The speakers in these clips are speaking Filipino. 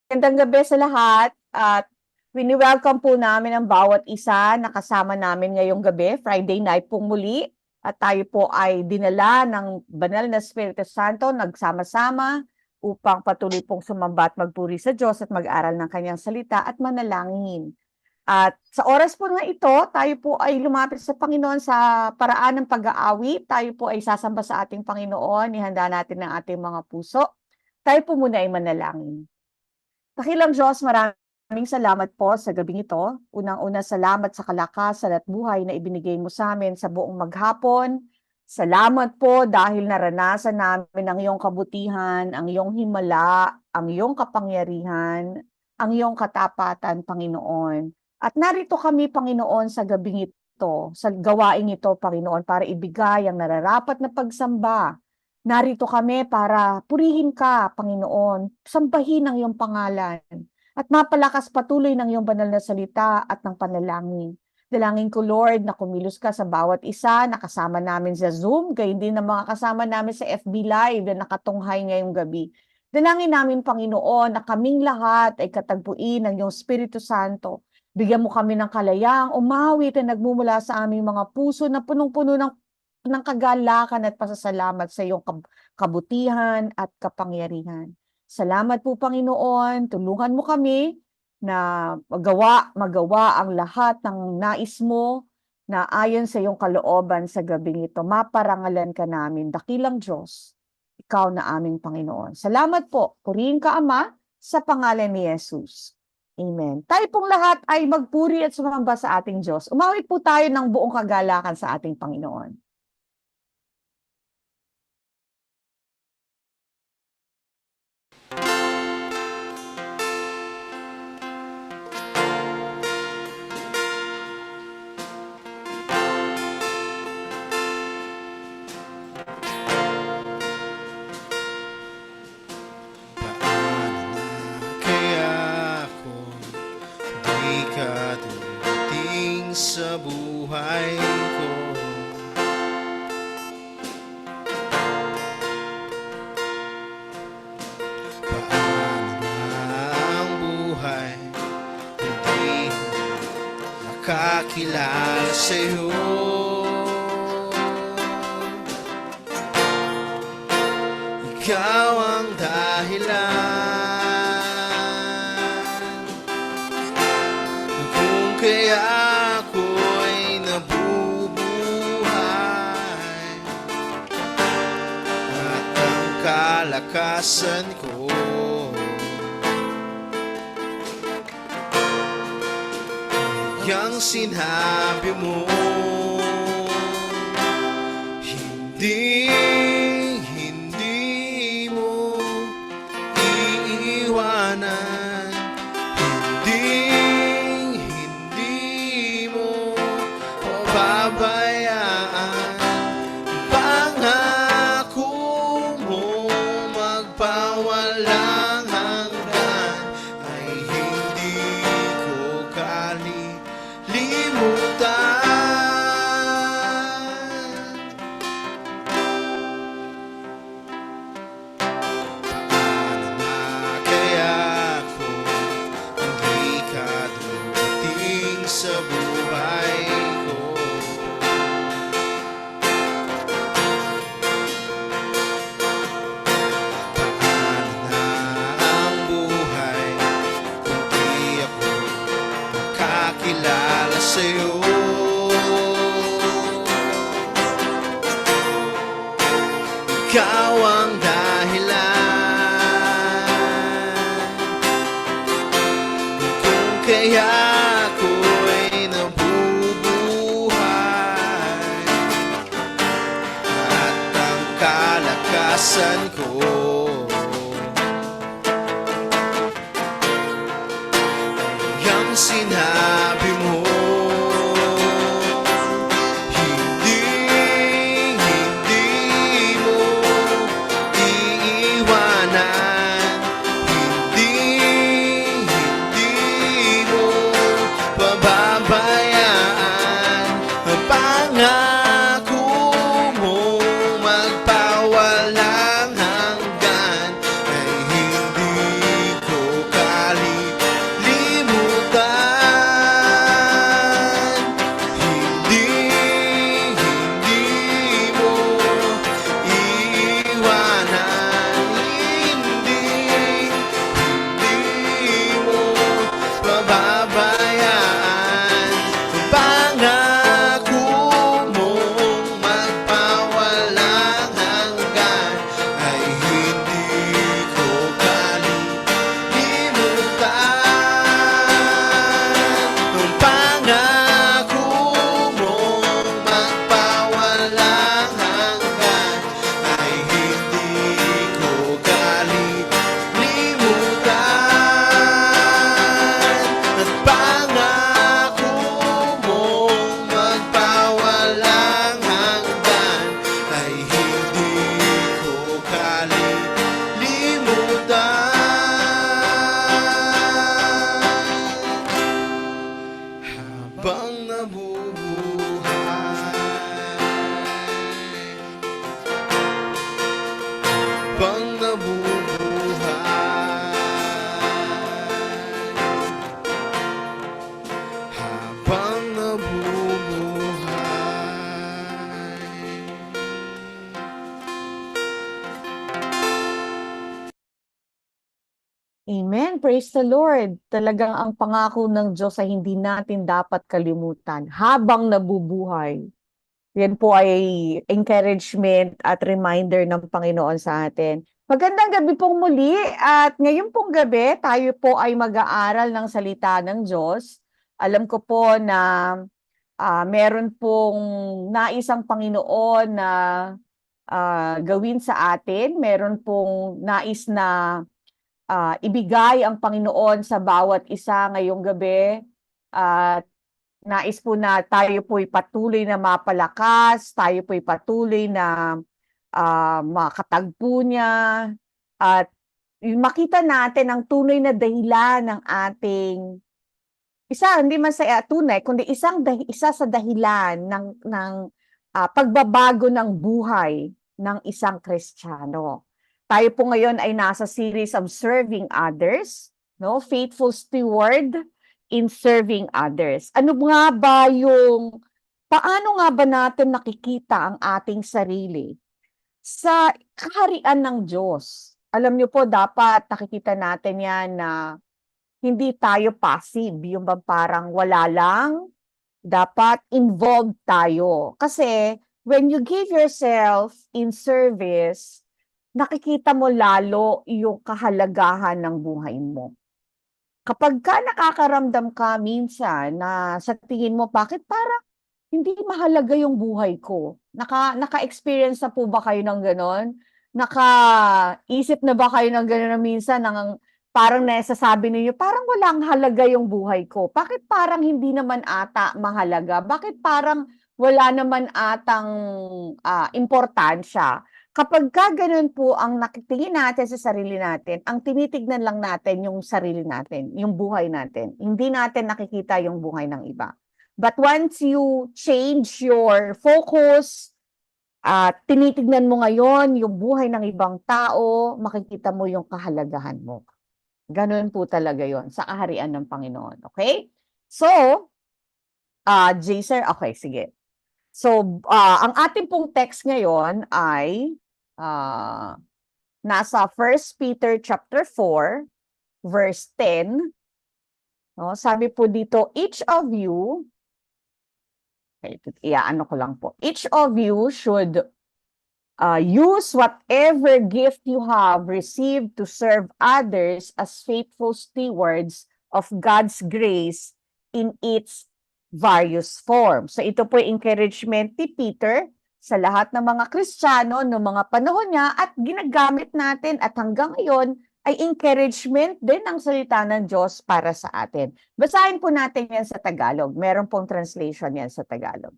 Magandang gabi sa lahat at wini-welcome po namin ang bawat isa na kasama namin ngayong gabi, Friday night pong muli. At tayo po ay dinala ng banal na Espiritu Santo, nagsama-sama upang patuloy pong sumamba at magpuri sa Diyos at mag-aral ng kanyang salita at manalangin. At sa oras po na ito, tayo po ay lumapit sa Panginoon sa paraan ng pag-aawi. Tayo po ay sasamba sa ating Panginoon, ihanda natin ang ating mga puso. Tayo po muna ay manalangin. Dakilang Diyos, maraming salamat po sa gabing ito. Unang-una, salamat sa kalakasan at buhay na ibinigay mo sa amin sa buong maghapon. Salamat po dahil naranasan namin ang iyong kabutihan, ang iyong himala, ang iyong kapangyarihan, ang iyong katapatan, Panginoon. At narito kami, Panginoon, sa gabing ito, sa gawaing ito, Panginoon, para ibigay ang nararapat na pagsamba. Narito kami para purihin ka, Panginoon, sambahin ang iyong pangalan, at mapalakas patuloy ng iyong banal na salita at ng panalangin. Dalangin ko, Lord, na kumilos ka sa bawat isa na kasama namin sa Zoom, gayon din ang mga kasama namin sa FB Live na nakatunghay ngayong gabi. Dalangin namin, Panginoon, na kaming lahat ay katagpuin ng iyong Espiritu Santo. Bigyan mo kami ng kalayaang umawit na nagmumula sa aming mga puso na punong-puno ng kagalakan at pasasalamat sa iyong kabutihan at kapangyarihan. Salamat po, Panginoon. Tulungan mo kami na magawa ang lahat ng nais mo na ayon sa iyong kalooban sa gabing ito. Maparangalan ka namin, dakilang Diyos, ikaw na aming Panginoon. Salamat po. Purihin ka, Ama, sa pangalan ni Jesus. Amen. Tayo pong lahat ay magpuri at sumamba sa ating Diyos. Umawit po tayo ng buong kagalakan sa ating Panginoon. Sa buhay ko, paano na ang buhay hindi nakakilala sa'yo? Ikaw ang dahilan kung kaya kalakasan ko. Yang sinabi mo, hindi mo iiwanan, hindi mo pababayaan. Walang hanggan ay hindi ko kalilimutan. Paano na kaya kung hindi ka dumating sa buhay ko? Kilala sa'yo, ikaw ang dahilan kung kaya ako'y nabubuhay at ang kalakasan ko. Yang sinabi mo, hindi mo iiwanan, hindi mo pababayaan. Ang pangako mo magpawalang hanggan ay hindi ko kaya Amen. Praise the Lord. Talagang ang pangako ng Diyos ay hindi natin dapat kalimutan habang nabubuhay. Yan po ay encouragement at reminder ng Panginoon sa atin. Magandang gabi pong muli at ngayon pong gabi tayo po ay mag-aaral ng salita ng Diyos. Alam ko po na meron pong nais ang Panginoon na gawin sa atin. Meron pong nais na ibigay ang Panginoon sa bawat isa ngayong gabi. At nais po na tayo po'y patuloy na mapalakas, tayo po'y patuloy na makatagpo niya, at makita natin ang tunay na dahilan ng ating hindi man sa tunay, kundi isa sa dahilan ng pagbabago ng buhay ng isang Kristiyano. Tayo po ngayon ay nasa series of serving others, no? Faithful steward in serving others. Paano nga ba natin nakikita ang ating sarili sa kaharian ng Diyos? Alam niyo po, dapat nakikita natin yan na hindi tayo passive, yung parang wala lang, dapat involved tayo. Kasi when you give yourself in service, nakikita mo lalo yung kahalagahan ng buhay mo. Kapag ka nakakaramdam ka minsan na sa tingin mo, bakit parang hindi mahalaga yung buhay ko? Naka-experience na po ba kayo ng ganon? Naka-isip na ba kayo ng ganon na minsan parang nasasabi ninyo, parang walang halaga yung buhay ko? Bakit parang hindi naman ata mahalaga? Bakit parang wala naman atang importansya? Kapag ganun po ang nakitingin natin sa sarili natin, ang tinitignan lang natin yung sarili natin, yung buhay natin. Hindi natin nakikita yung buhay ng iba. But once you change your focus, tinitignan mo ngayon yung buhay ng ibang tao, makikita mo yung kahalagahan mo. Ganun po talaga yon sa kaharian ng Panginoon. Okay? So, Jaser, okay, sige. So, ang ating pong text ngayon ay nasa 1 Peter chapter 4, verse 10. No, sabi po dito, each of you should use whatever gift you have received to serve others as faithful stewards of God's grace in its various forms. So ito po yung encouragement ni Peter sa lahat ng mga Kristiyano noong mga panahon niya, at ginagamit natin at hanggang ngayon ay encouragement din ng salita ng Diyos para sa atin. Basahin po natin yan sa Tagalog. Meron pong translation yan sa Tagalog.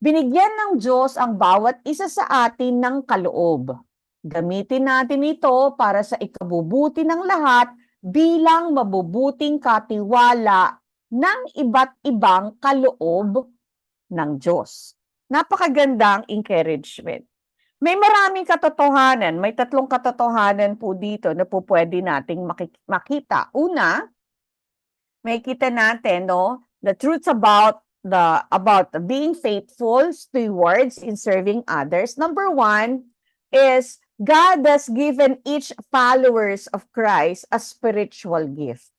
Binigyan ng Diyos ang bawat isa sa atin ng kaloob. Gamitin natin ito para sa ikabubuti ng lahat bilang mabubuting katiwala ng iba't ibang kaloob ng Diyos. Napakagandang encouragement. May maraming katotohanan, may 3 katotohanan po dito na po pwede nating makita. Una, makikita natin, no, the truths about being faithful stewards in serving others. Number 1 is God has given each followers of Christ a spiritual gift.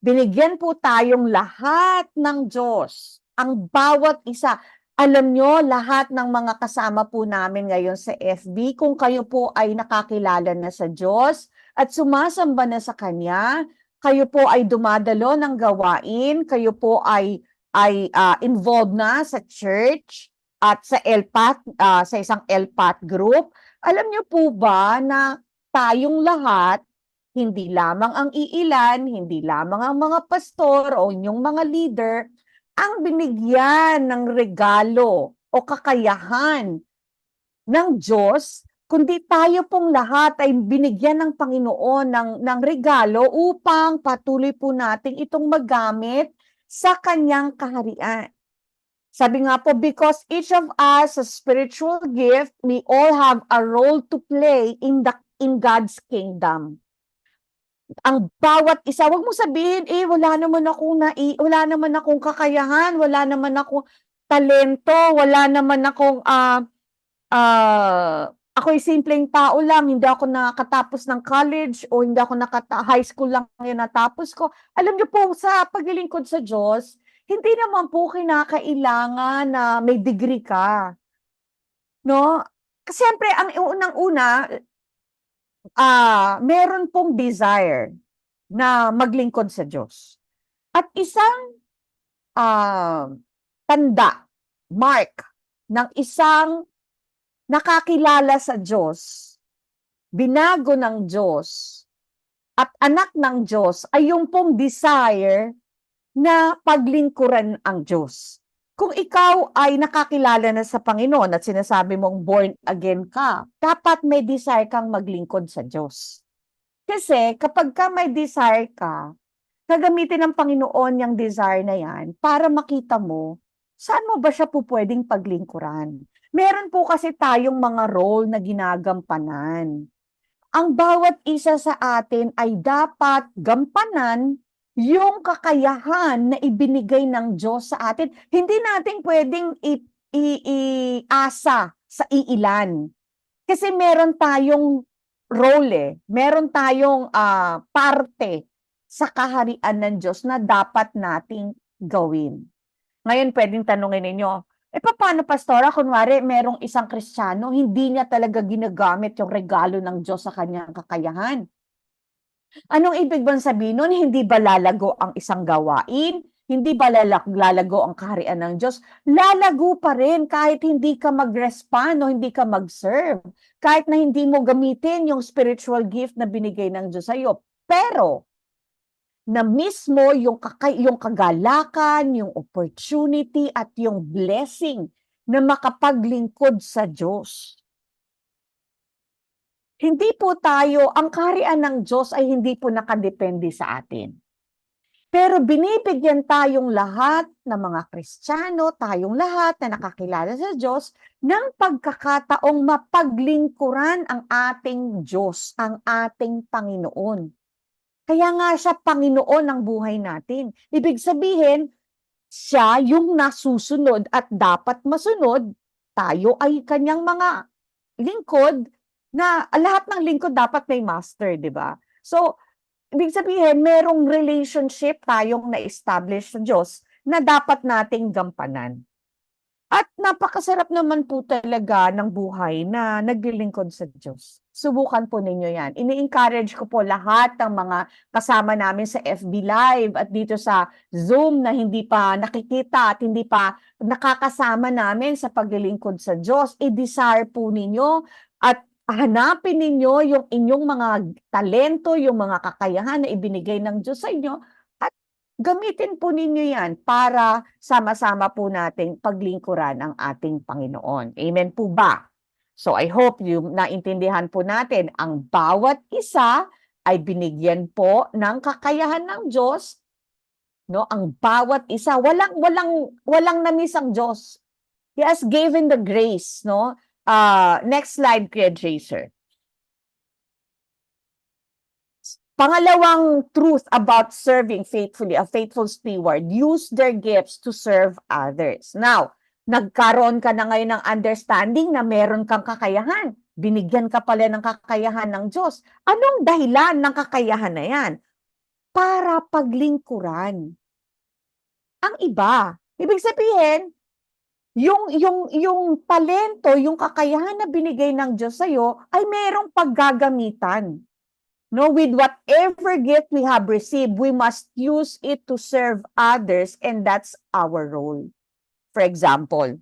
Binigyan po tayong lahat ng Diyos, ang bawat isa. Alam nyo, lahat ng mga kasama po namin ngayon sa FB, kung kayo po ay nakakilala na sa Diyos at sumasamba na sa Kanya, kayo po ay dumadalo ng gawain, kayo po ay involved na sa church at sa sa isang LPAT group. Alam nyo po ba na tayong lahat, hindi lamang ang iilan, hindi lamang ang mga pastor o inyong mga leader, ang binigyan ng regalo o kakayahan ng Diyos, kundi tayo pong lahat ay binigyan ng Panginoon ng regalo upang patuloy po natin itong magamit sa Kanyang kaharian. Sabi nga po, because each of us has spiritual gift, we all have a role to play in God's kingdom. Ang bawat isa, wag mo sabihin, wala naman akong kakayahan, wala naman akong talento, wala naman akong ako'y simpleng tao lang, hindi ako nakatapos ng college o hindi ako high school lang yung natapos ko. Alam niyo po, sa paglilingkod sa Diyos, hindi naman po kinakailangan na may degree ka, no? Kasi siyempre, ang unang-una, meron pong desire na maglingkod sa Diyos. At isang ah, tanda, mark ng isang nakakilala sa Diyos, binago ng Diyos, at anak ng Diyos ay yung pong desire na paglingkuran ang Diyos. Kung ikaw ay nakakilala na sa Panginoon at sinasabi mong born again ka, dapat may desire kang maglingkod sa Diyos. Kasi kapag ka may desire ka, gagamitin ng Panginoon yung desire na yan para makita mo saan mo ba siya po pwedeng paglingkuran. Meron po kasi tayong mga role na ginagampanan. Ang bawat isa sa atin ay dapat gampanan yung kakayahan na ibinigay ng Diyos sa atin. Hindi natin pwedeng iasa sa iilan. Kasi meron tayong role, meron tayong parte sa kaharian ng Diyos na dapat nating gawin. Ngayon, pwedeng tanungin ninyo, paano, Pastora, kunwari, merong isang Kristiyano, hindi niya talaga ginagamit yung regalo ng Diyos sa kanyang kakayahan. Anong ibig bang sabihin nun? Hindi ba lalago ang isang gawain? Hindi ba lalago ang kaharian ng Diyos? Lalago pa rin kahit hindi ka mag-respond o hindi ka mag-serve. Kahit na hindi mo gamitin yung spiritual gift na binigay ng Diyos sa'yo. Pero, na mismo yung kagalakan, yung opportunity at yung blessing na makapaglingkod sa Diyos. Hindi po tayo, ang kaharian ng Diyos ay hindi po nakadepende sa atin. Pero binibigyan tayong lahat ng mga Kristiyano, tayong lahat na nakakilala sa Diyos, ng pagkakataong mapaglingkuran ang ating Diyos, ang ating Panginoon. Kaya nga siya Panginoon ng buhay natin. Ibig sabihin, siya yung nasusunod at dapat masunod, tayo ay kanyang mga lingkod, na lahat ng lingkod dapat may master, di ba? So, ibig sabihin, merong relationship tayong na-establish sa Diyos na dapat nating gampanan. At napakasarap naman po talaga ng buhay na naglilingkod sa Diyos. Subukan po ninyo yan. Ini-encourage ko po lahat ng mga kasama namin sa FB Live at dito sa Zoom na hindi pa nakikita at hindi pa nakakasama namin sa paglilingkod sa Diyos. I-desire po ninyo at hanapin ninyo yung inyong mga talento, yung mga kakayahan na ibinigay ng Diyos sa inyo at gamitin po ninyo yan para sama-sama po nating paglingkuran ang ating Panginoon. Amen po ba? So I hope yung naintindihan po natin, ang bawat isa ay binigyan po ng kakayahan ng Diyos, no? Ang bawat isa, walang na-miss ang Diyos. He has given the grace, no? Next slide, Kuya Jaser. Pangalawang truth about serving faithfully, a faithful steward, use their gifts to serve others. Now, nagkaroon ka na ngayon ng understanding na meron kang kakayahan. Binigyan ka pala ng kakayahan ng Diyos. Anong dahilan ng kakayahan na yan? Para paglingkuran ang iba. Ibig sabihin, yung talento, yung kakayahan na binigay ng Diyos sa'yo ay merong paggagamitan. No, with whatever gift we have received, we must use it to serve others, and that's our role. For example,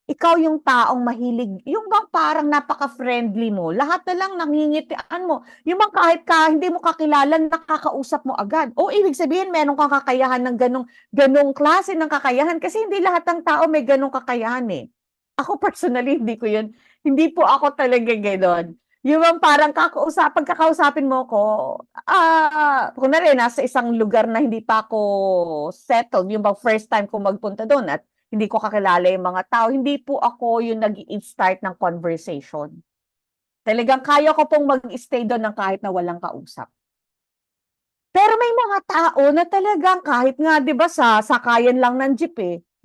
ikaw yung taong mahilig, yung bang parang napaka-friendly mo, lahat na lang nangingitian mo, yung bang kahit hindi mo kakilala, nakakausap mo agad. O ibig sabihin, meron kang kakayahan ng ganong klase ng kakayahan, kasi hindi lahat ng tao may ganong kakayahan eh. Ako personally, hindi po ako talaga ganon. Yung bang parang pagkakausapin mo ko, kunwari, nasa isang lugar na hindi pa ako settled, yung bang first time ko magpunta doon at hindi ko kakilala yung mga tao, hindi po ako yung nag-i-start ng conversation. Talagang kaya ko pong mag-stay doon ng kahit na walang kausap. Pero may mga tao na talagang kahit nga, di ba, sa sakayan lang ng jeep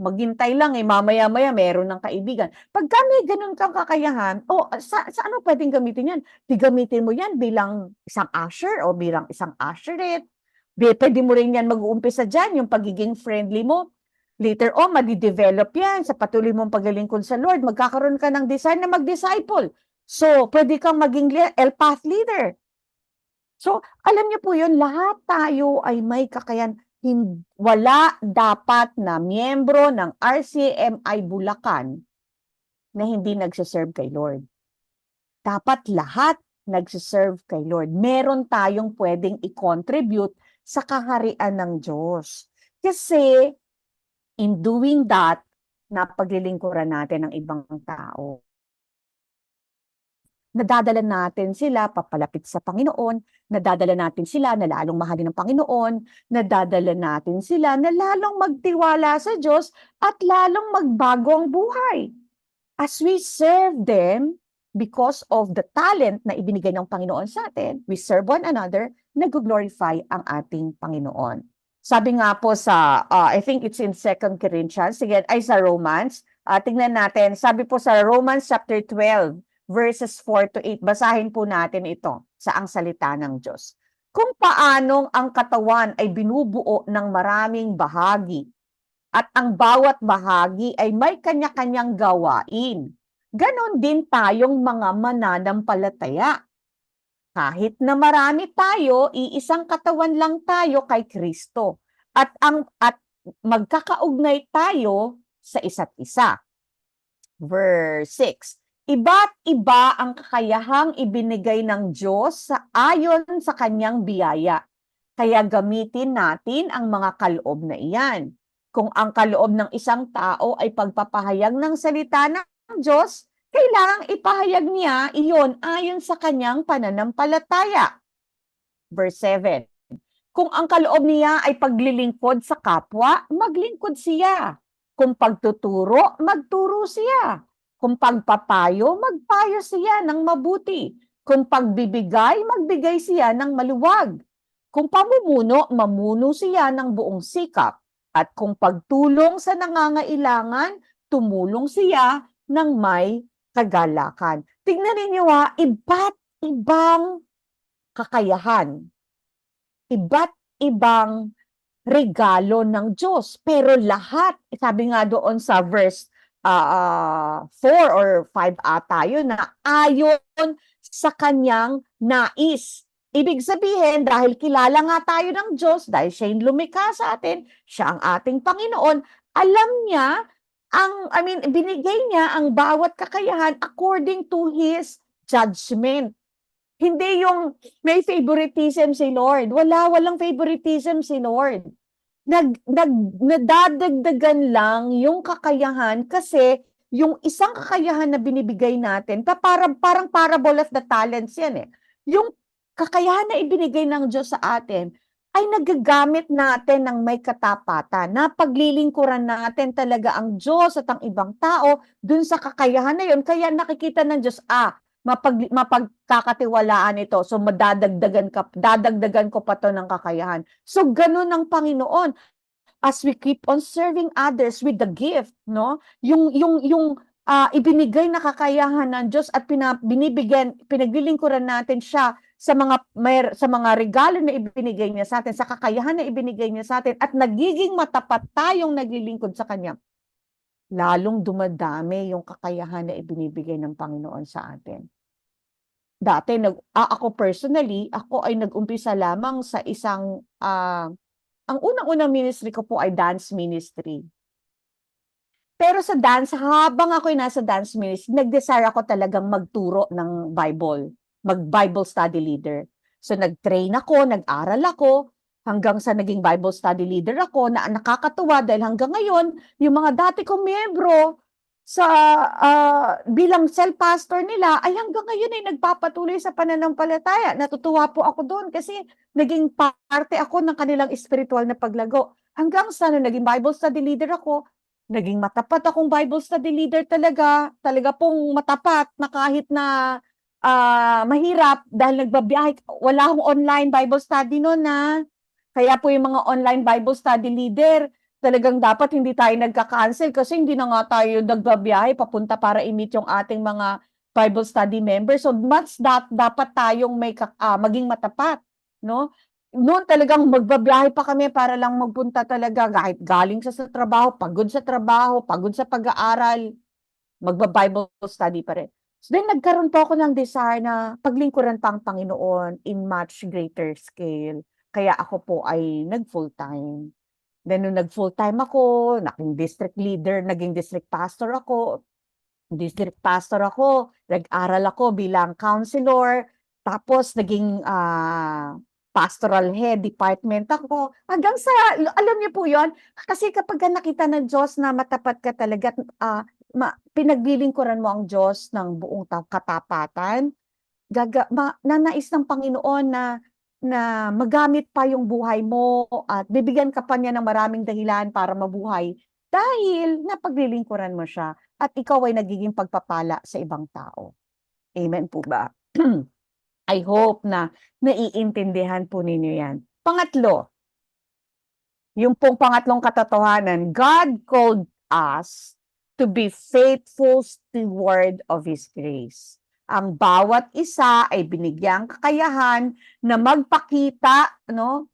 maghintay lang mamaya-maya meron ng kaibigan. Pagka may ganun kang kakayahan, sa ano pwedeng gamitin yan? Gamitin mo yan bilang isang usher o bilang isang usherette. Pwede mo rin yan mag-uumpisa dyan, yung pagiging friendly mo. Later on, madi-develop yan sa patuloy mong paglilingkod sa Lord. Magkakaroon ka ng desire na mag-disciple. So, pwede kang maging path leader. So, alam niyo po yun, lahat tayo ay may kakayahan. Wala dapat na miyembro ng RCMI Bulacan na hindi nagsiserve kay Lord. Dapat lahat nagsiserve kay Lord. Meron tayong pwedeng i-contribute sa kaharian ng Diyos. Kasi, in doing that, napaglilingkuran natin ang ibang tao. Nadadala natin sila papalapit sa Panginoon, nadadala natin sila na lalong mahalin ng Panginoon, nadadala natin sila na lalong magtiwala sa Diyos at lalong magbago ang buhay. As we serve them, because of the talent na ibinigay ng Panginoon sa atin, we serve one another, nag-glorify ang ating Panginoon. Sabi nga po sa, I think it's in 2 Corinthians, sige, ay sa Romans, tingnan natin, sabi po sa Romans chapter 12, verses 4 to 8. Basahin po natin ito sa ang salita ng Diyos. Kung paanong ang katawan ay binubuo ng maraming bahagi at ang bawat bahagi ay may kanya-kanyang gawain, ganon din tayong mga mananampalataya. Kahit na marami tayo, iisang katawan lang tayo kay Kristo at magkakaugnay tayo sa isa't isa. Verse 6. Iba't iba ang kakayahang ibinigay ng Diyos ayon sa kanyang biyaya. Kaya gamitin natin ang mga kaloob na iyan. Kung ang kaloob ng isang tao ay pagpapahayag ng salita ng Diyos, kailangang ipahayag niya iyon ayon sa kanyang pananampalataya. Verse 7. Kung ang kaloob niya ay paglilingkod sa kapwa, maglingkod siya. Kung pagtuturo, magturo siya. Kung pagpapayo, magpayo siya ng mabuti. Kung pagbibigay, magbigay siya ng maluwag. Kung pamumuno, mamuno siya ng buong sikap. At kung pagtulong sa nangangailangan, tumulong siya ng may kagalakan. Tingnan ninyo iba't ibang kakayahan. Iba't ibang regalo ng Diyos. Pero lahat, sabi nga doon sa verse 4 or 5 tayo na ayon sa kanyang nais. Ibig sabihin, dahil kilala nga tayo ng Diyos, dahil siya yung lumikha sa atin, siya ang ating Panginoon, alam niya, binigay niya ang bawat kakayahan according to His judgment. Hindi yung may favoritism si Lord. Walang favoritism si Lord. Nadadagdagan lang yung kakayahan kasi yung isang kakayahan na binibigay natin, parang parable of the talents yan Yung kakayahan na ibinigay ng Diyos sa atin ay nagagamit natin ng may katapatan, na paglilingkuran natin talaga ang Diyos at ang ibang tao dun sa kakayahan na yun. Kaya nakikita ng Diyos, mapagkakatiwalaan ito. So dadagdagan ko pa to ng kakayahan. So ganun ang Panginoon. As we keep on serving others with the gift, no? Yung ibinigay na kakayahan ng Diyos at pinaglilingkuran natin siya sa mga regalo na ibinigay niya sa atin, sa kakayahan na ibinigay niya sa atin, at nagiging matapat tayong naglilingkod sa Kanya, lalong dumadami yung kakayahan na ibinibigay ng Panginoon sa atin. Dati, ako personally, ako ay nag-umpisa lamang sa isang, ang unang-unang ministry ko po ay dance ministry. Pero sa dance, habang ako'y nasa dance ministry, nag-desire ako talagang magturo ng Bible, mag-Bible study leader. So nag-train ako, nag-aral ako, hanggang sa naging Bible study leader ako, na nakakatuwa dahil hanggang ngayon, yung mga dati kong miyembro sa bilang cell pastor nila, ay hanggang ngayon ay nagpapatuloy sa pananampalataya. Natutuwa po ako doon kasi naging parte ako ng kanilang spiritual na paglago. Hanggang sa naging Bible study leader ako, naging matapat akong Bible study leader talaga pong matapat na kahit na mahirap dahil nagbabiyahe, wala akong online Bible study noon na. Kaya po yung mga online Bible study leader, talagang dapat hindi tayo nagka-cancel kasi hindi na nga tayo nagbabiyahe papunta para i-meet yung ating mga Bible study members. So mas dapat tayong maging matapat, no? Noon talagang magbabiyahe pa kami para lang magpunta talaga kahit galing sa trabaho, pagod sa pag-aaral, magba-Bible study pa rin. So then nagkaroon po ako ng desire na paglingkuran pa ang Panginoon in much greater scale. Kaya ako po ay nag-full-time. Then nung nag-full-time ako, naging district pastor ako, nag-aral ako bilang counselor, tapos naging pastoral head department ako. Hanggang sa, alam niyo po yon, kasi kapag nakita ng Diyos na matapat ka talaga, at pinaglilingkuran mo ang Diyos ng buong katapatan, nanais ng Panginoon na magamit pa yung buhay mo at bibigyan ka pa niya ng maraming dahilan para mabuhay dahil napaglilingkuran mo siya at ikaw ay nagiging pagpapala sa ibang tao. Amen po ba? I hope na naiintindihan po ninyo yan. Pangatlo, yung pong pangatlong katotohanan, God called us to be faithful steward of His grace. Ang bawat isa ay binigyang kakayahan na magpakita, no,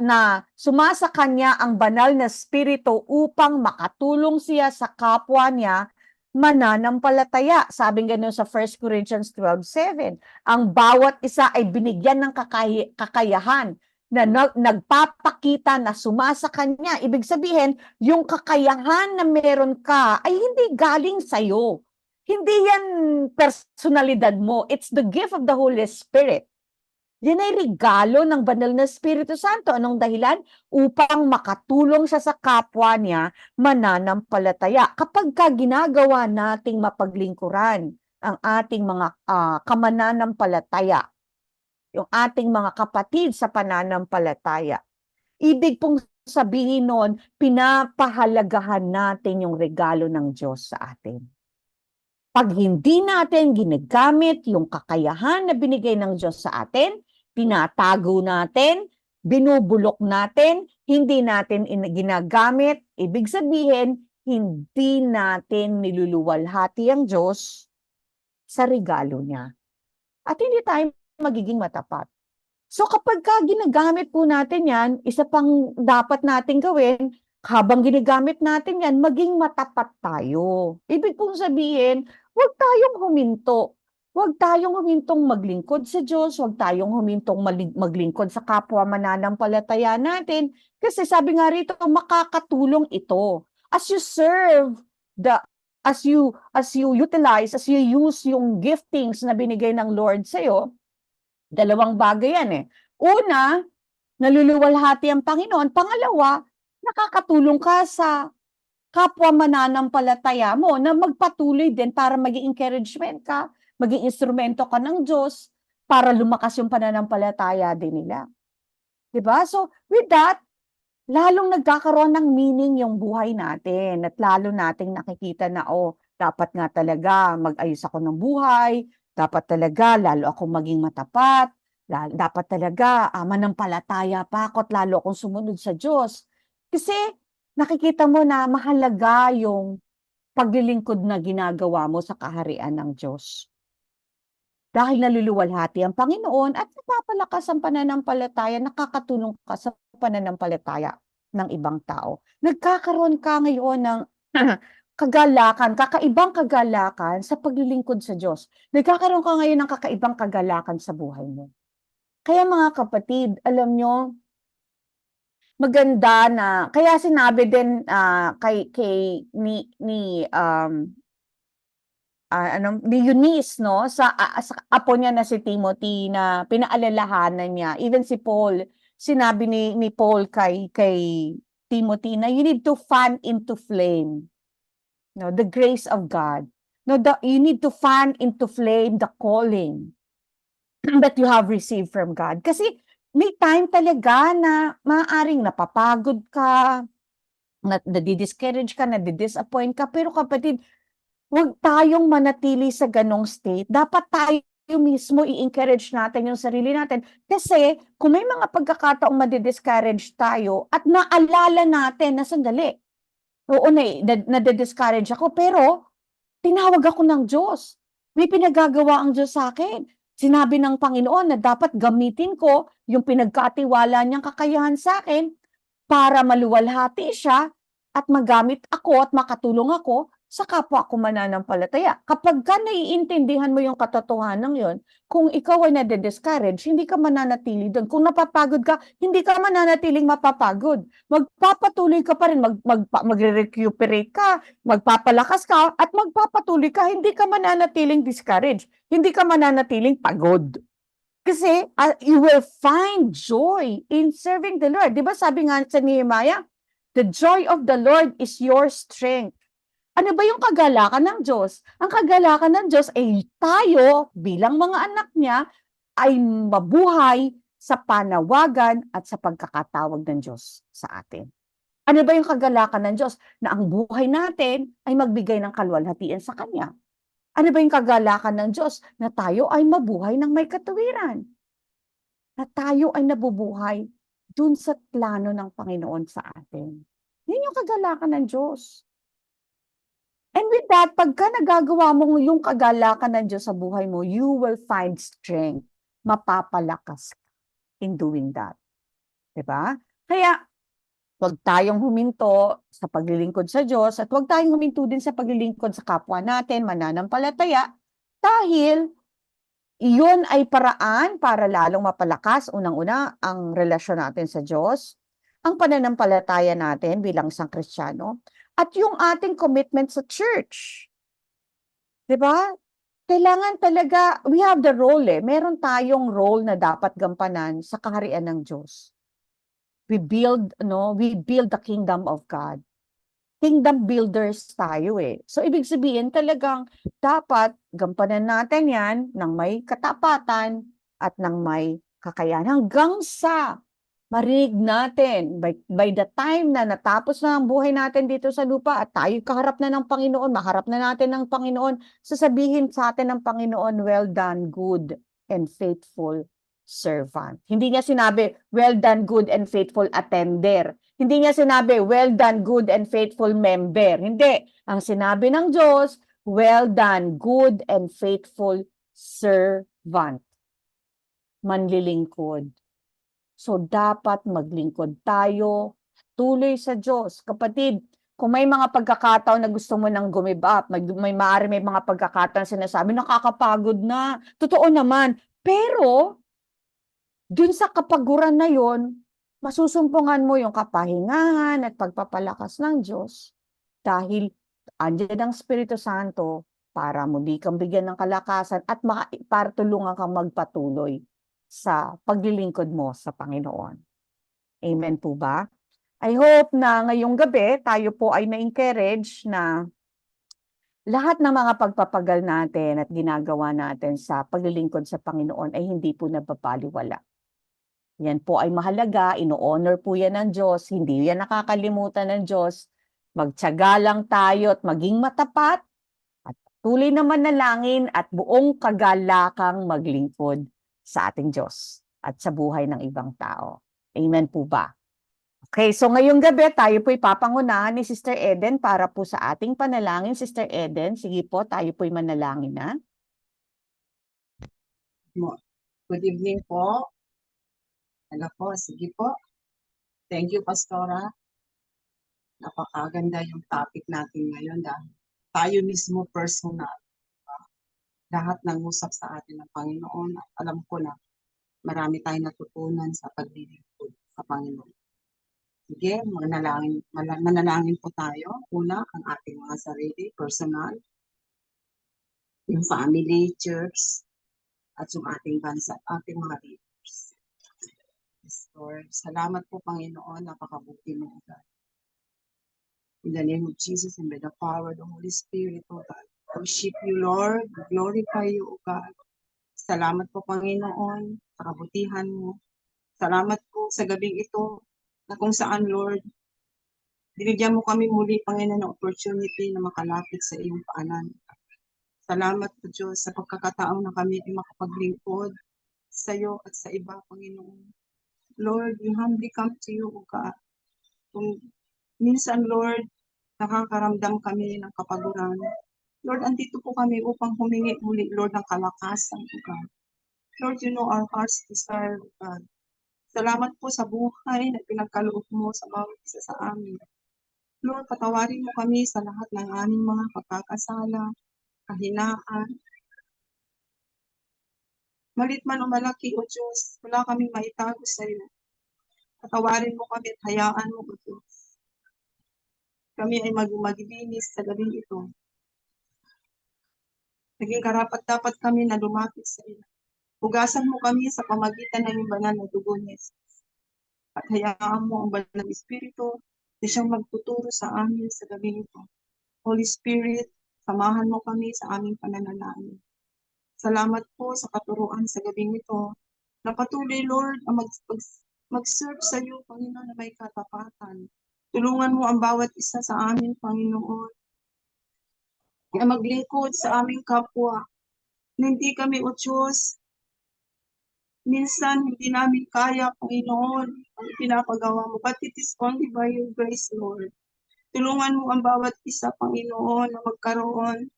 na sumasa kanya ang banal na spirito upang makatulong siya sa kapwa niya mananampalataya. Sabi gano'n sa 1 Corinthians 12:7. Ang bawat isa ay binigyan ng kakayahan na nagpapakita na sumasa kanya. Ibig sabihin, yung kakayahan na meron ka ay hindi galing sa'yo. Hindi yan personalidad mo. It's the gift of the Holy Spirit. Yan ay regalo ng banal na Espiritu Santo. Anong dahilan? Upang makatulong siya sa kapwa niya mananampalataya. Kapag ginagawa nating mapaglingkuran ang ating mga kamananampalataya, yung ating mga kapatid sa pananampalataya, ibig pong sabihin nun, pinapahalagahan natin yung regalo ng Diyos sa atin. Pag hindi natin ginagamit yung kakayahan na binigay ng Diyos sa atin, pinatago natin, binubulok natin, hindi natin ginagamit, ibig sabihin, hindi natin niluluwalhati ang Diyos sa regalo niya. At hindi tayo magiging matapat. So kapag ginagamit po natin yan, isa pang dapat natin gawin, habang ginagamit natin yan, maging matapat tayo. Ibig pong sabihin, huwag tayong huminto. Huwag tayong humintong maglingkod sa Diyos, huwag tayong humintong maglingkod sa kapwa mananampalataya natin. Kasi sabi nga rito, makakatulong ito. As you serve, as you use yung giftings na binigay ng Lord sa'yo, dalawang bagay yan eh. Una, naluluwalhati ang Panginoon. Pangalawa, nakakatulong ka sa kapwa mananampalataya mo na magpatuloy din para maging encouragement ka, maging instrumento ka ng Diyos para lumakas yung pananampalataya din nila. Diba? So, with that, lalong nagkakaroon ng meaning yung buhay natin at lalo nating nakikita na, dapat nga talaga mag-ayos ako ng buhay, dapat talaga lalo akong maging matapat, dapat talaga manampalataya pa ako at lalo akong sumunod sa Diyos. Kasi nakikita mo na mahalaga yung paglilingkod na ginagawa mo sa kaharian ng Diyos. Dahil naluluwalhati ang Panginoon at napapalakas ang pananampalataya, nakakatulong ka sa pananampalataya ng ibang tao. Nagkakaroon ka ngayon ng kagalakan, kakaibang kagalakan sa paglilingkod sa Diyos. Nagkakaroon ka ngayon ng kakaibang kagalakan sa buhay mo. Kaya mga kapatid, alam nyo, maganda na, kaya sinabi din ni Eunice, no, sa apo niya na si Timothy, na pinaalalahanan niya, even si Paul, sinabi ni Paul kay Timothy na you need to fan into flame, no, the grace of God. No, you need to fan into flame the calling that you have received from God. Kasi may time talaga na maaaring napapagod ka, nadi-discourage ka, nadi-disappoint ka, pero kapatid, huwag tayong manatili sa ganong state. Dapat tayo mismo i-encourage natin yung sarili natin. Kasi kung may mga pagkakataong madi-discourage tayo at naalala natin na sandali, oo, nade-discourage ako, pero tinawag ako ng Diyos. May pinagagawa ang Diyos sa akin. Sinabi ng Panginoon na dapat gamitin ko yung pinagkatiwala niyang kakayahan sa akin para maluwalhati siya at magamit ako at makatulong ako sa kapwa ko mananampalataya. Kapag ka naiintindihan mo yung katotohanan yon, kung ikaw ay nade-discourage, hindi ka mananatili doon. Kung napapagod ka, hindi ka mananatiling mapapagod. Magpapatuloy ka pa rin, magre-recuperate ka, magpapalakas ka, at magpapatuloy ka, hindi ka mananatiling discouraged. Hindi ka mananatiling pagod. Kasi you will find joy in serving the Lord. Di ba sabi nga sa Nehemiah, the joy of the Lord is your strength. Ano ba yung kagalakan ng Diyos? Ang kagalakan ng Diyos ay tayo bilang mga anak niya ay mabuhay sa panawagan at sa pagkakatawag ng Diyos sa atin. Ano ba yung kagalakan ng Diyos? Na ang buhay natin ay magbigay ng kaluwalhatian sa Kanya. Ano ba yung kagalakan ng Diyos? Na tayo ay mabuhay ng may katuwiran. Na tayo ay nabubuhay dun sa plano ng Panginoon sa atin. Yun yung kagalakan ng Diyos. And with that, pagka nagagawa mo yung kagalakan ng Diyos sa buhay mo, you will find strength. Mapapalakas ka in doing that. Diba? Kaya, huwag tayong huminto sa paglilingkod sa Diyos at huwag tayong huminto din sa paglilingkod sa kapwa natin, mananampalataya, dahil iyon ay paraan para lalong mapalakas, unang-una, ang relasyon natin sa Diyos, ang pananampalataya natin bilang isang Kristiyano, at yung ating commitment sa church. Diba? Kailangan talaga, we have the role Meron tayong role na dapat gampanan sa kaharian ng Diyos. We build the kingdom of God. Kingdom builders tayo So, ibig sabihin talagang dapat gampanan natin yan ng may katapatan at ng may kakayahan hanggang sa marinig natin by the time na natapos na ang buhay natin dito sa lupa at tayo kaharap na ng Panginoon, maharap na natin ng Panginoon, sasabihin sa atin ng Panginoon, well done, good and faithful servant. Hindi niya sinabi, well done, good and faithful attender. Hindi niya sinabi, well done, good and faithful member. Hindi. Ang sinabi ng Diyos, well done, good and faithful servant. Manlilingkod. So, dapat maglingkod tayo tuloy sa Diyos. Kapatid, kung may mga pagkakataon na gusto mo nang give up, may mga pagkakataon sinasabi, nakakapagod na. Totoo naman. Pero, dun sa kapaguran na yon, masusumpungan mo yung kapahingahan at pagpapalakas ng Diyos dahil andyan ang Espiritu Santo para muli kang bigyan ng kalakasan at para tulungan kang magpatuloy sa paglilingkod mo sa Panginoon. Amen po ba? I hope na ngayong gabi tayo po ay na-encourage na lahat ng mga pagpapagal natin at ginagawa natin sa paglilingkod sa Panginoon ay hindi po nababaliwala. Yan po ay mahalaga, ino-honor po yan ng Diyos, hindi yan nakakalimutan ng Diyos. Magtiyaga lang tayo at maging matapat at tuloy na manalangin at buong kagalakang maglingkod sa ating Diyos at sa buhay ng ibang tao. Amen po ba? Okay, so ngayong gabi tayo po ipapangunahan ni Sister Eden para po sa ating panalangin. Sister Eden, sige po, tayo po manalangin na. Good evening po. Ano po, sige po. Thank you, Pastora. Napakaganda yung topic natin ngayon dahil tayo mismo personal. Lahat ng usap sa atin ng Panginoon. Alam ko na marami tayong natutunan sa paglilingkod sa Panginoon. Sige, manalangin po tayo. Una, ang ating mga sarili, personal, yung family, church, at yung ating bansa, ating mga leaders. Yes, Lord. Salamat po, Panginoon. Napakabuti mo, God. In the name of Jesus and by the power of the Holy Spirit, O God. Worship you, Lord. Glorify you, O God. Salamat po, Panginoon, sa kabutihan mo. Salamat po sa gabing ito na kung saan, Lord, binigyan mo kami muli, Panginoon, ng opportunity na makalapit sa iyong paanan. Salamat po Diyos sa pagkakataon na kami ay makapaglingkod sa iyo at sa iba, Panginoon. Lord, we humbly come to you, O God. Kung minsan, Lord, nakakaramdam kami ng kapaguran. Lord, andito po kami upang humingi muli, Lord, ng kalakasan, O God. Lord, you know our heart's desire, O God. Salamat po sa buhay na pinagkaloob mo sa bawat isa sa amin. Lord, patawarin mo kami sa lahat ng aming mga pagkakasala, kahinaan. Malit man o malaki, O Diyos, wala kaming maitago sa iyo. Patawarin mo kami at hayaan mo, O Diyos. Kami ay maglinis sa gabing ito. Naging karapat-dapat kami na lumapit sa iyo. Hugasan mo kami sa pamagitan ng iyong banal na dugo ni Jesus. At hayaan mo ang banal na Espiritu na siyang magtuturo sa amin sa gabing ito. Holy Spirit, samahan mo kami sa aming pananalangin. Salamat po sa katuruan sa gabing ito. Na patuloy, Lord, ang mag-serve sa iyo, Panginoon, na may katapatan. Tulungan mo ang bawat isa sa amin, Panginoon, na maglingkod sa aming kapwa. Na hindi kami, O Diyos, minsan hindi namin kaya, Panginoon, ang pinapagawa mo. But it is only by your grace, Lord. Tulungan mo ang bawat isa, Panginoon, na magkaroon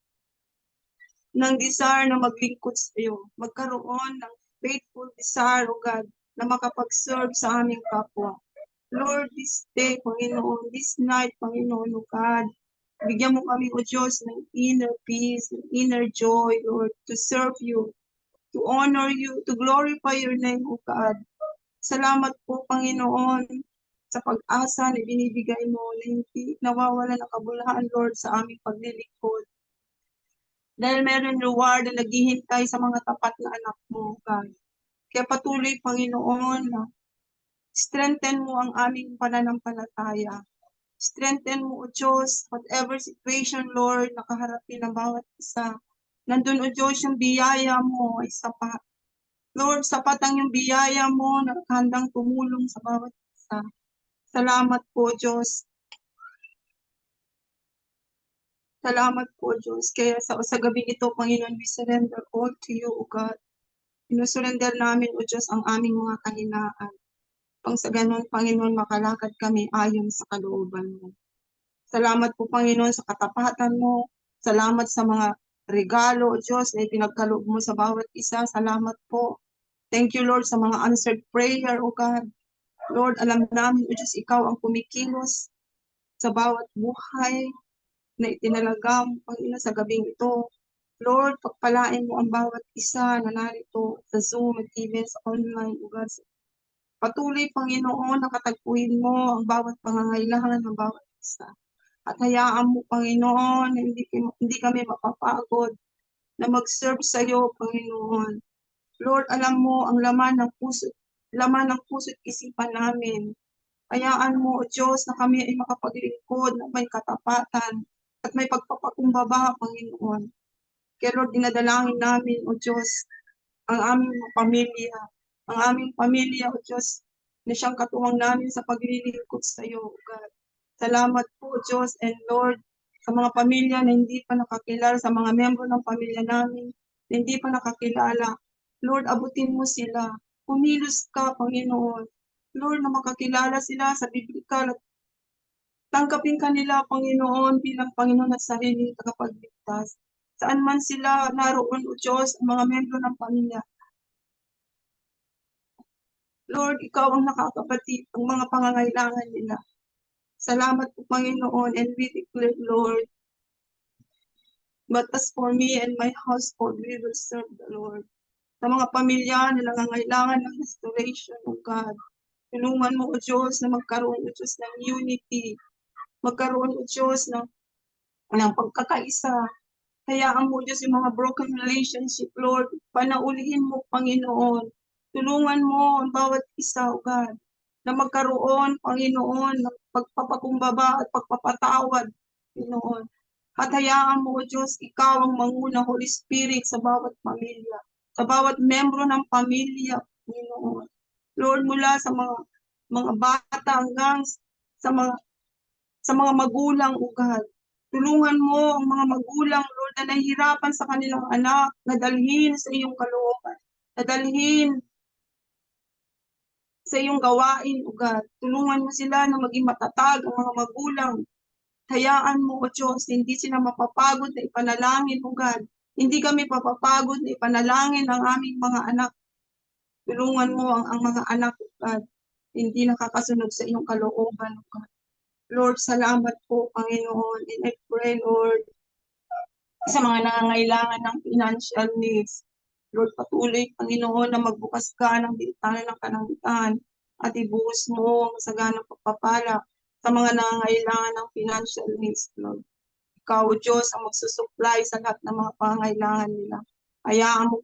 ng desire na maglingkod sa iyo. Magkaroon ng faithful desire, O God, na makapag-serve sa aming kapwa. Lord, this day, Panginoon, this night, Panginoon, O God, bigyan mo kami, O Diyos, ng inner peace, ng inner joy, Lord, to serve you, to honor you, to glorify your name, O God. Salamat po, Panginoon, sa pag-asa na binibigay mo na hindi nawawala ng kabuluhan, Lord, sa aming paglilingkod. Dahil meron reward na naghihintay sa mga tapat na anak mo, God. Kaya patuloy, Panginoon, na strengthen mo ang aming pananampalataya. Strengthen mo, O Diyos, whatever situation, Lord, nakaharapin ng bawat isa. Nandun, O Diyos, yung biyaya mo ay sapat. Lord, sapat ang yung biyaya mo na handang tumulong sa bawat isa. Salamat po, Diyos. Salamat po, Diyos. Kaya sa gabing ito, Panginoon, we surrender all to you, O God. Sinusurrender namin, O Diyos, ang aming mga kahinaan. Pang sa ganun, Panginoon, makalakad kami ayon sa kalooban mo. Salamat po, Panginoon, sa katapatan mo. Salamat sa mga regalo, O Diyos, na ipinagkaloob mo sa bawat isa. Salamat po. Thank you, Lord, sa mga answered prayer, O God. Lord, alam namin, O Diyos, ikaw ang kumikilos sa bawat buhay na itinalagam, Panginoon, sa gabing ito. Lord, pagpalain mo ang bawat isa na narito sa Zoom at even sa online, O God. Patuloy, Panginoon, nakatagpuin mo ang bawat pangangailangan ng bawat isa. At hayaan mo, Panginoon, na hindi kami mapapagod na mag-serve sa iyo, Panginoon. Lord, alam mo ang laman ng puso at isipan namin. Hayaan mo, O Diyos, na kami ay makapaglingkod na may katapatan at may pagpapakumbaba, Panginoon. Kaya Lord, dinadalangin namin, O Diyos, ang aming pamilya, O Diyos, na siyang katuwang namin sa paglilingkod sa iyo, O God. Salamat po, Diyos and Lord, sa mga pamilya na hindi pa nakakilala, sa mga membro ng pamilya namin na hindi pa nakakilala. Lord, abutin mo sila. Kumilos ka, Panginoon. Lord, na makakilala sila sa biblikal at tanggapin kanila, Panginoon, bilang Panginoon at sariling tagapagligtas. Saan man sila naroon, O Diyos, ang mga membro ng pamilya. Lord, ikaw ang nakakapatid ang mga pangangailangan nila. Salamat po, Panginoon, and we declare, Lord, but as for me and my household, we will serve the Lord. Sa mga pamilya na nangangailangan ng restoration, O God, tulungan mo, O Diyos, na magkaroon, O Diyos, ng unity. Magkaroon, O Diyos, ng pagkakaisa. Hayaan mo, Diyos, yung mga broken relationship, Lord. Panaulihin mo, Panginoon. Tulungan mo ang bawat isa, O God, na magkaroon, Panginoon, ng pagpapakumbaba at pagpapatawad, Panginoon. At hayaan mo, O Diyos, ikaw ang manguna, Holy Spirit, sa bawat pamilya, sa bawat membro ng pamilya, Panginoon. Lord, mula sa mga bata hanggang sa mga magulang, O God. Tulungan mo ang mga magulang, Lord, Lord, na nahihirapan sa kanilang anak, nadalhin sa iyong kalooban, nadalhin sa iyong gawain, O God. Tulungan mo sila na maging matatag ang mga magulang. Hayaan mo, O Diyos, hindi sila mapapagod na ipanalangin, O God. Hindi kami papapagod na ipanalangin ang aming mga anak. Tulungan mo ang mga anak, O God, hindi nakakasunod sa iyong kalooban, O God. Lord, salamat po, Panginoon. And I pray, Lord, sa mga nangangailangan ng financial needs. Lord, patuloy, Panginoon, na magbukas ka ng bintana ng kalangitan at ibuhos mo ang saganang pagpapala sa mga nangangailangan ng financial needs, Lord. Ikaw, O Diyos, ang magsusupply sa lahat ng mga pangangailangan nila. Hayaan mo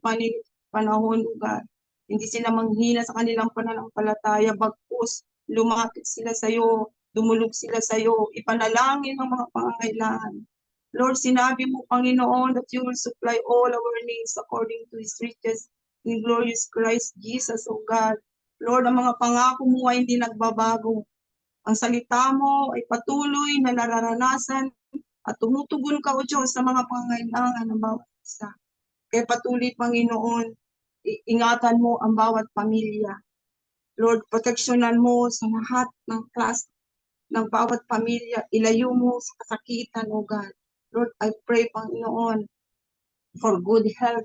panahon, O God. Hindi sila manghina sa kanilang pananampalataya, bagkus lumapit sila sa iyo, dumulog sila sa iyo, ipanalangin ang mga pangangailangan. Lord, sinabi mo, Panginoon, that you will supply all our needs according to His riches in glorious Christ Jesus, O God. Lord, ang mga pangako mo ay hindi nagbabago. Ang salita mo ay patuloy na nararanasan at tumutugon ka, O Diyos, sa mga pangangailangan ng bawat isa. Kaya patuloy, Panginoon, ingatan mo ang bawat pamilya. Lord, proteksyonan mo sa lahat ng class ng bawat pamilya. Ilayo mo sa kasakitan, O God. Lord, I pray, Panginoon, for good health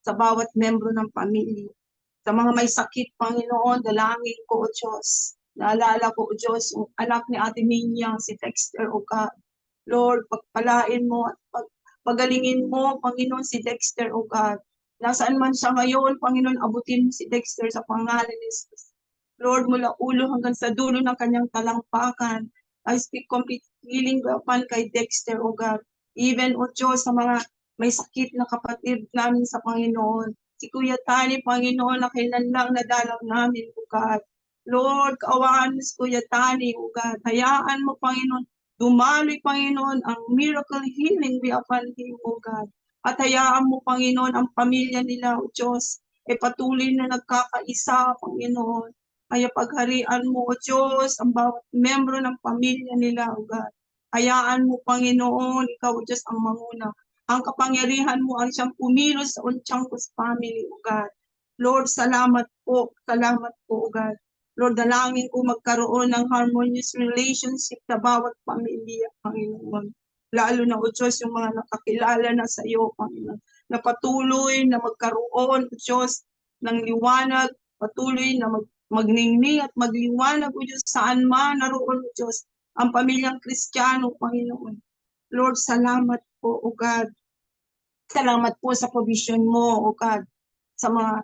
sa bawat membro ng pamilya. Sa mga may sakit, Panginoon, dalangin ko, O Diyos. Naalala ko, O Diyos, yung anak ni Ate Minyang, si Dexter, O God. Lord, pagpalain mo at pagalingin mo, Panginoon, si Dexter, O God. Nasaan man siya ngayon, Panginoon, abutin mo si Dexter sa pangalan ni Jesus. Lord, mula ulo hanggang sa dulo ng kanyang talampakan, I speak complete healing upon kay Dexter, O God. Even, O Diyos, sa mga may sakit na kapatid namin sa Panginoon. Si Kuya Tani, Panginoon, na kailan lang nadalaw namin, O God. Lord, kaawaan mo si Kuya Tani, O God. Hayaan mo, Panginoon, dumaloy, Panginoon, ang miracle healing be upon him, O God. At hayaan mo, Panginoon, ang pamilya nila, O Diyos, ay patuloy na nagkakaisa, Panginoon. Kaya pagharian mo, O Diyos, ang bawat membro ng pamilya nila, O God. Hayaan mo, Panginoon, ikaw, O Diyos, ang manguna. Ang kapangyarihan mo ang siyang pumilos sa Ontiangcos family, O God. Lord, salamat po, O God. Lord, dalangin ko magkaroon ng harmonious relationship sa bawat pamilya, Panginoon. Lalo na, O Diyos, yung mga nakakilala na sa iyo, Panginoon. Na patuloy na magkaroon, O Diyos, ng liwanag, patuloy na magningning at magliwanag, O Diyos, saan man naroon, O Diyos, ang pamilyang Kristiyano, Panginoon. Lord, salamat po, O God. Salamat po sa provision mo, O God, sa mga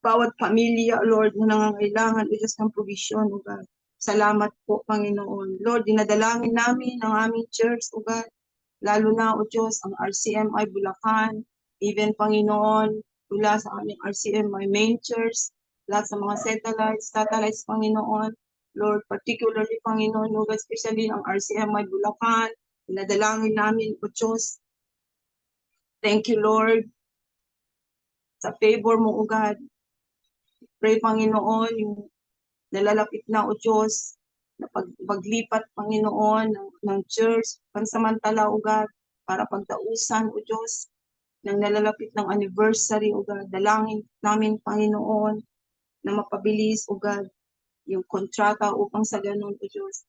bawat pamilya, Lord, na nangangailangan, O Diyos, ng provision, O God. Salamat po, Panginoon. Lord, dinadalangin namin ang aming church, O God, lalo na, O Diyos, ang RCMI Bulacan, even, Panginoon, mula sa aming RCMI main church, lahat sa mga satellites, Panginoon, Lord, particularly, Panginoon, O God, especially ang RCMI Bulacan, dinadalangin namin, O Diyos. Thank you, Lord, sa favor mo, O God. Pray, Panginoon, yung nalalapit na, O Diyos, na paglipat, Panginoon, ng church, pansamantala, O God, para pagdausan, O Diyos, ng nalalapit ng anniversary, O God. Dalangin namin, Panginoon, na mapabilis, O God, yung kontrata upang sa ganun, O Diyos,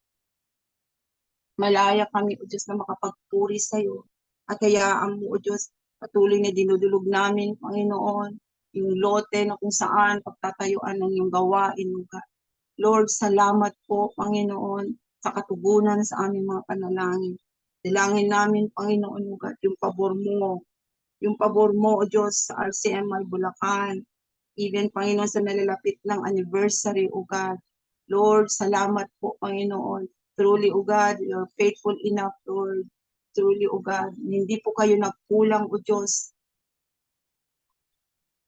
malaya kami, O Diyos, na makapagpuri sa iyo. At hayaan mo, O Diyos, patuloy na dinudulog namin, Panginoon, yung lote na kung saan pagtatayuan ng iyong gawain, O God. Lord, salamat po, Panginoon, sa katugunan sa aming mga panalangin. Dalangin namin, Panginoon, O God, yung pabor mo, O Diyos, sa RCMI Bulacan, even, Panginoon, sa nalalapit ng anniversary, O God. Lord, salamat po, Panginoon. Truly, O God, you're faithful enough, Lord. Truly, O God, hindi po kayo nagkulang, O Diyos,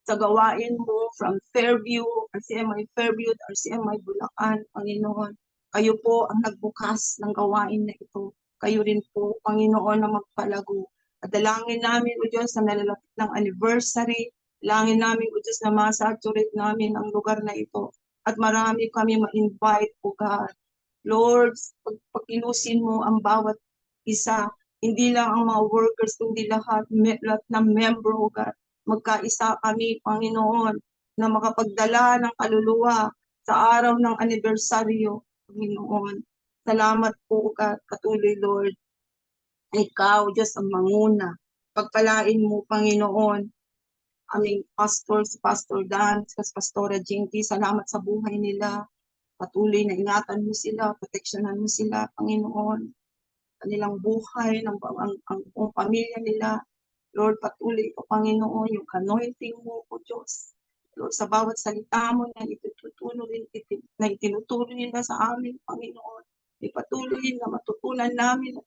sa gawain mo from Fairview, RCMI Fairview, RCMI Bulacan, Panginoon. Kayo po ang nagbukas ng gawain na ito. Kayo rin po, Panginoon, na magpalago. At dalangin namin, O Diyos, na nalalapit ng anniversary. Dalangin namin, O Diyos, na masaturate namin ang lugar na ito. At marami kami ma-invite, O God. Lord, pagkilusin mo ang bawat isa, hindi lang ang mga workers, kundi lahat ng member, O God. Magkaisa kami, Panginoon, na makapagdala ng kaluluwa sa araw ng anibersaryo, Panginoon. Salamat po, O God, patuloy, Lord. Ikaw, Diyos, ang manguna. Pagpalain mo, Panginoon, aming pastor, si Pastor Dan, si Pastora Jinky, salamat sa buhay nila. Patuloy na ingatan mo sila, proteksyonan mo sila, Panginoon. Kanilang buhay, ang buong pamilya nila. Lord, patuloy ko, Panginoon, yung anointing mo, O Diyos. Lord, sa bawat salita mo na itinuturo nila sa amin, Panginoon. Ipatuloy na matutunan namin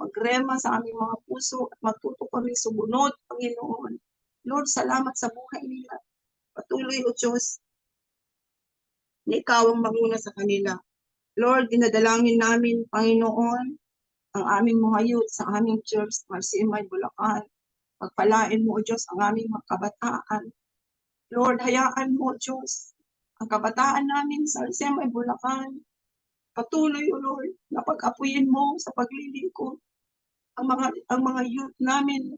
magrema sa aming mga puso at matuto kami sumunod, Panginoon. Lord, salamat sa buhay nila. Patuloy, O Diyos, na ikaw ang manguna sa kanila. Lord, dinadalangin namin, Panginoon, ang aming mga youth sa aming church, Marsimay, Bulacan. Pagpalain mo, O Diyos, ang aming mga kabataan. Lord, hayaan mo, O Diyos, ang kabataan namin sa Marsimay, Bulacan. Patuloy, O Lord, na pag-apuyin mo sa paglilingkod ang mga youth namin.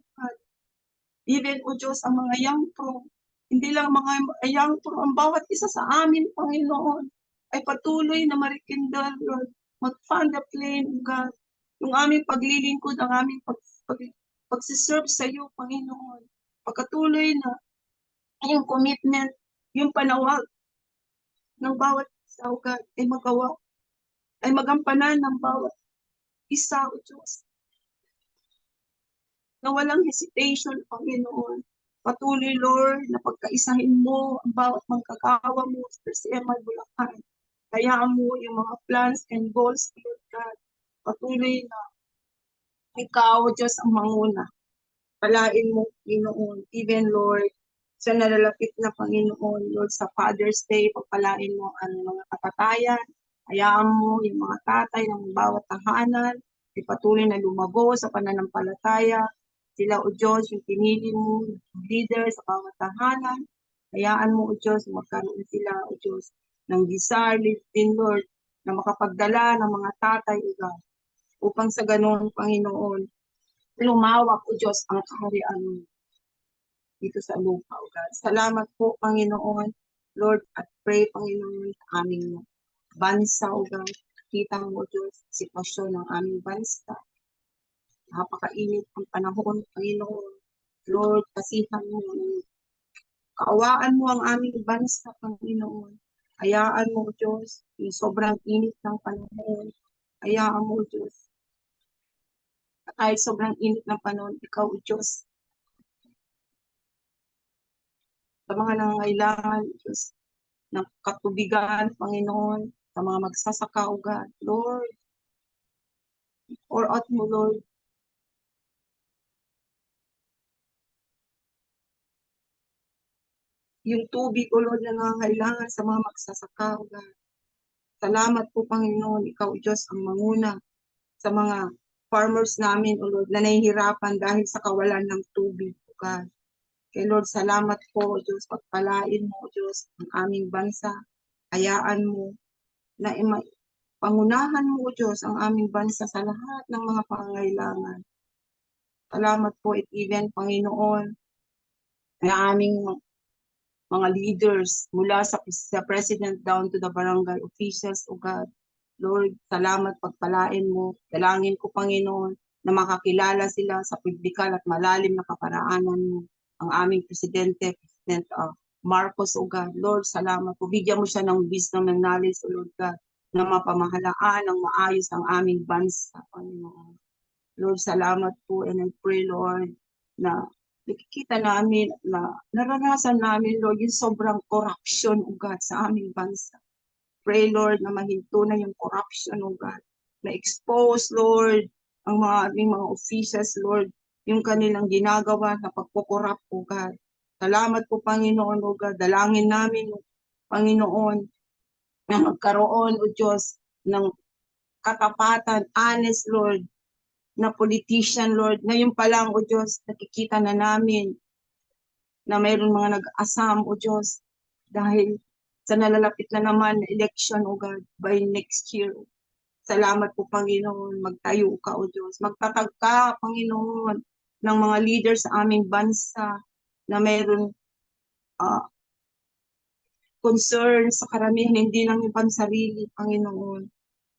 Even, O Diyos, ang mga young pro, hindi lang mga young pro, ang bawat isa sa amin, Panginoon, ay patuloy na marikindal, Lord, mag-fan the flame, O God, yung aming paglilingkod, ang aming pagsiserve sa iyo, Panginoon. Pagkatuloy na yung commitment, yung panawag ng bawat isa, O God, ay magawa, ay magampanan ng bawat isa, O Diyos, na walang hesitation, Panginoon. Patuloy, Lord, na pagkaisahin mo ang bawat manggagawa mo sa CMI Bulacan. Hayaan mo yung mga plans and goals, Lord God. Patuloy na ikaw, Diyos, ang manguna. Palain mo, Panginoon. Even, Lord, sa nalalapit na Panginoon, Lord, sa Father's Day, pagpalain mo ang mga kapatayan. Hayaan mo yung mga tatay ng bawat tahanan, ipatuloy na lumago sa pananampalataya. Sila, O Diyos, yung pinili mo, leader sa bawat tahanan. Hayaan mo, O Diyos, magkaroon sila, O Diyos, ng desire, din, Lord, na makapagdala ng mga tatay, O God, upang sa ganoon, Panginoon, lumawak, O Diyos, ang kaharian mo dito sa lupa, O God. Salamat po, Panginoon, Lord, at pray, Panginoon, sa aming bansa, O God. Kita mo, O Diyos, sitwasyon ng aming bansa. Napakainit ang panahon, Panginoon. Lord, kasihan mo, kaawaan mo ang aming bansa, Panginoon. Hayaan mo, Diyos, yung sobrang init ng panahon. Hayaan mo, Diyos. At kahit sobrang init ng panahon, ikaw, Diyos, sa mga nangangailangan, Diyos, ng katubigan, Panginoon, sa mga magsasaka, O God. Lord, pour out mo, Lord, yung tubig, O Lord, na nangangailangan sa mga magsasaka, O God. Salamat po, Panginoon, ikaw, Diyos, ang manguna sa mga farmers namin, O Lord, na nahihirapan dahil sa kawalan ng tubig, O God. Kay Lord, salamat po, O Diyos, pagpalain mo, O Diyos, ang aming bansa. Hayaan mo na pangunahan mo, O Diyos, ang aming bansa sa lahat ng mga pangangailangan. Salamat po, at even, Panginoon, na aming mga leaders mula sa President down to the barangay officials, O God. Lord, salamat, pagpalain mo. Dalangin ko, Panginoon, na makakilala sila sa publikal at malalim na kaparaanan mo. Ang aming President Marcos, O God. Lord, salamat po. Bigyan mo siya ng wisdom and knowledge, O Lord God, na mapamahalaan ng maayos ang aming bansa, Panginoon. Lord, salamat po, and I pray, Lord, na nakikita namin na naranasan namin, Lord, yung sobrang corruption, O God, sa aming bansa. Pray, Lord, na mahinto na yung corruption, O God. Na-expose, Lord, ang aming mga officials, Lord, yung kanilang ginagawa na pagkukorrupt, O God. Salamat po, Panginoon, O God. Dalangin namin, Panginoon, na magkaroon, O Diyos, ng katapatan, honest, Lord, na politician, Lord. Ngayon pa lang, O Diyos, nakikita na namin na mayroon mga nag-asam, O Diyos, dahil sa nalalapit na naman na election, O God, by next year. Salamat po, Panginoon. Magtayo ka, O Diyos. Magtatag ka, Panginoon, ng mga leader sa aming bansa na mayroon ah, concern sa karamihan, hindi lang yung pansarili, Panginoon.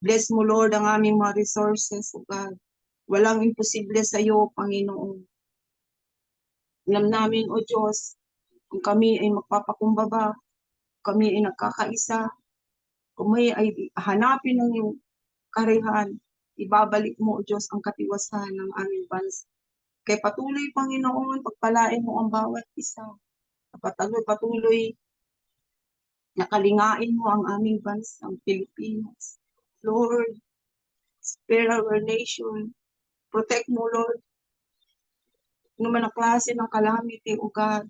Bless mo, Lord, ang aming mga resources, O God. Walang imposible sa iyo, Panginoon. Alam namin, O Diyos, kung kami ay magpapakumbaba, kami ay nagkakaisa, kung may ay hanapin ng iyong karihan, ibabalik mo, O Diyos, ang katiwasan ng aming bansa. Kaya patuloy, Panginoon, pagpalain mo ang bawat isa. Patuloy, nakalingain mo ang aming bansa, ang Pilipinas. Lord, spare our nation. Protect mo, Lord. Ano man ang klase ng calamity, O God.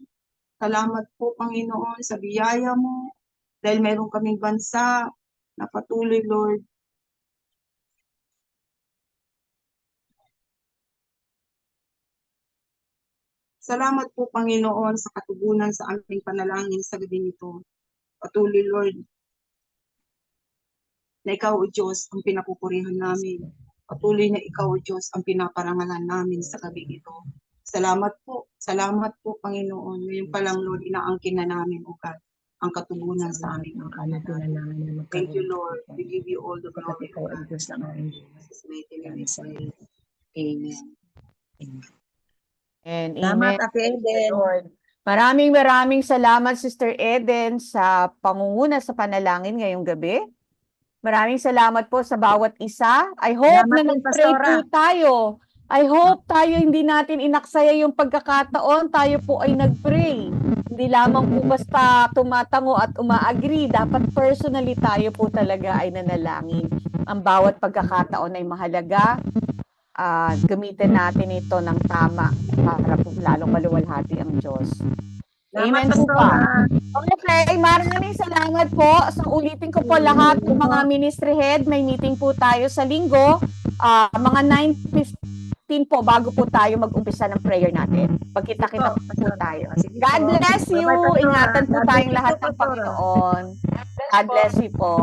Salamat po, Panginoon, sa biyaya mo. Dahil meron kaming bansa na patuloy, Lord. Salamat po, Panginoon, sa katugunan sa aming panalangin sa gabi nito. Patuloy, Lord, na ikaw, O Diyos, ang pinapupurihan namin. Patuloy na ikaw, O Diyos, ang pinaparangalan namin sa gabi ito. Salamat po, Panginoon. Ngayon pa lang, Lord, inaangkin na namin, O God, ang katugunan sa aming mga panalangin. Thank you, Lord. We give you all the glory, O God. In Jesus' mighty name we pray. Amen. And Salamat, amen. Ate Thank you, Eden. Lord. Maraming salamat, Sister Eden, sa pangunguna sa panalangin ngayong gabi. Maraming salamat po sa bawat isa. I hope Salamat na din, nag-pray Pastora. po tayo. I hope tayo hindi natin inaksaya yung pagkakataon. Tayo po ay nag-pray. Hindi lamang po basta tumatango at umaagree. Dapat personally tayo po talaga ay nanalangin. Ang bawat pagkakataon ay mahalaga. Gamitin natin ito ng tama para po lalong maluwalhati ang Diyos. Salamat, Amen po Pastora. pa. Okay, maraming salamat po. So ulitin ko po lahat ng mga ministry head. May meeting po tayo sa linggo. Mga 9:15 po bago po tayo mag-umpisa ng prayer natin. Pagkita-kita po tayo. Sige God po. bless you. Bye-bye, Pastora. Ingatan po God bless tayong you lahat po, ng Pastora. Panginoon. God bless you po.